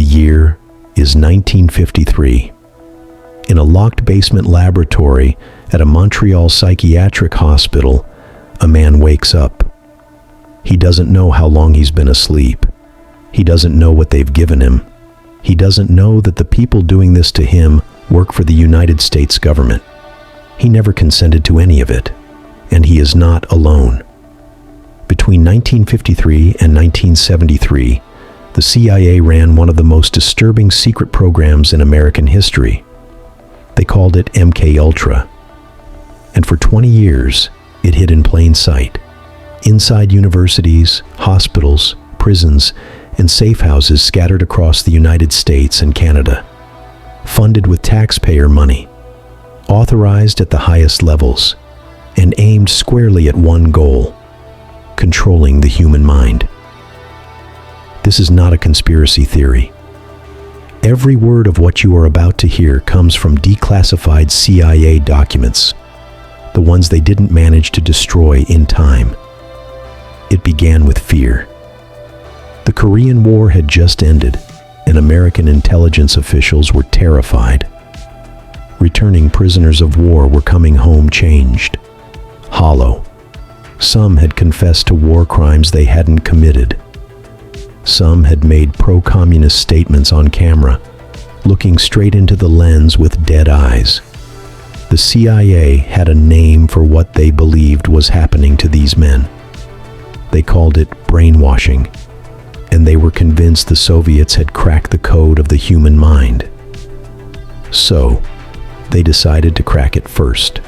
year is 1953. In a locked basement laboratory at a Montreal psychiatric hospital, a man wakes up. He doesn't know how long he's been asleep. He doesn't know what they've given him. He doesn't know that the people doing this to him work for the United States government. He never consented to any of it, and he is not alone. Between 1953 and 1973, the CIA ran one of the most disturbing secret programs in American history. They called it MKUltra. And for 20 years, it hid in plain sight, inside universities, hospitals, prisons, and safe houses scattered across the United States and Canada. Funded with taxpayer money, authorized at the highest levels, and aimed squarely at one goal: controlling the human mind. This is not a conspiracy theory. Every word of what you are about to hear comes from declassified CIA documents, the ones they didn't manage to destroy in time. It began with fear. The Korean War had just ended, and American intelligence officials were terrified. Returning prisoners of war were coming home changed, hollow. Some had confessed to war crimes they hadn't committed. Some had made pro-communist statements on camera, looking straight into the lens with dead eyes. The CIA had a name for what they believed was happening to these men. They called it brainwashing, and they were convinced the Soviets had cracked the code of the human mind. So, they decided to crack it first.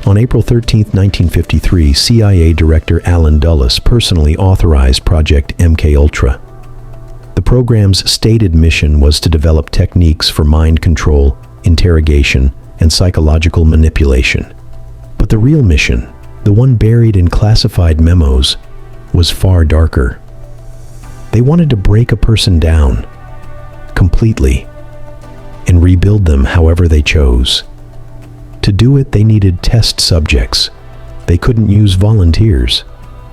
On April 13, 1953, CIA Director Allen Dulles personally authorized Project MKUltra. The program's stated mission was to develop techniques for mind control, interrogation, and psychological manipulation. But the real mission, the one buried in classified memos, was far darker. They wanted to break a person down, completely, and rebuild them however they chose. To do it, they needed test subjects. They couldn't use volunteers.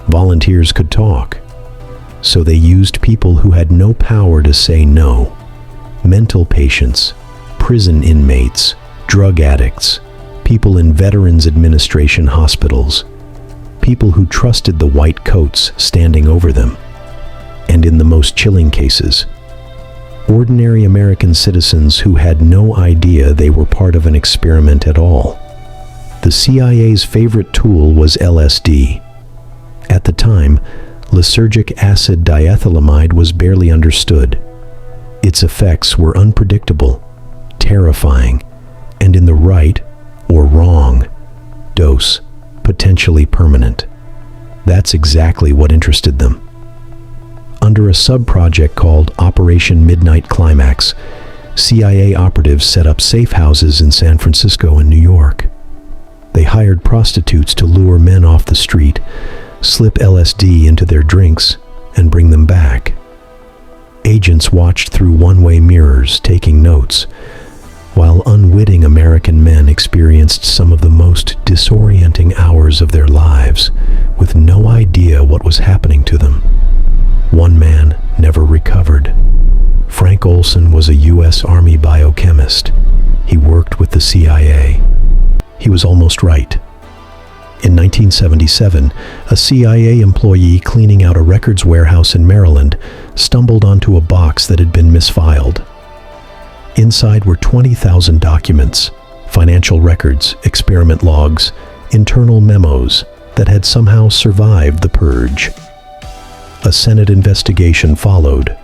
Volunteers could talk. So they used people who had no power to say no. Mental patients, prison inmates, drug addicts, people in Veterans Administration hospitals, people who trusted the white coats standing over them. And in the most chilling cases, ordinary American citizens who had no idea they were part of an experiment at all. The CIA's favorite tool was LSD. At the time, lysergic acid diethylamide was barely understood. Its effects were unpredictable, terrifying, and in the right or wrong dose, potentially permanent. That's exactly what interested them. Under a sub-project called Operation Midnight Climax, CIA operatives set up safe houses in San Francisco and New York. They hired prostitutes to lure men off the street, slip LSD into their drinks, and bring them back. Agents watched through one-way mirrors, taking notes, while unwitting American men experienced some of the most disorienting hours of their lives, with no idea what was happening to them. One man never recovered. Frank Olson was a U.S. Army biochemist. He worked with the CIA. He was almost right. In 1977, a CIA employee cleaning out a records warehouse in Maryland stumbled onto a box that had been misfiled. Inside were 20,000 documents, financial records, experiment logs, internal memos that had somehow survived the purge. A Senate investigation followed.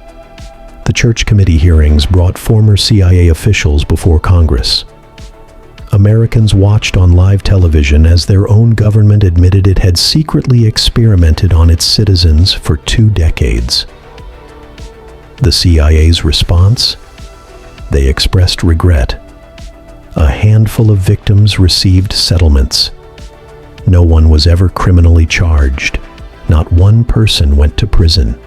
The Church Committee hearings brought former CIA officials before Congress. Americans watched on live television as their own government admitted it had secretly experimented on its citizens for 2 decades. The CIA's response? They expressed regret. A handful of victims received settlements. No one was ever criminally charged. Not one person went to prison.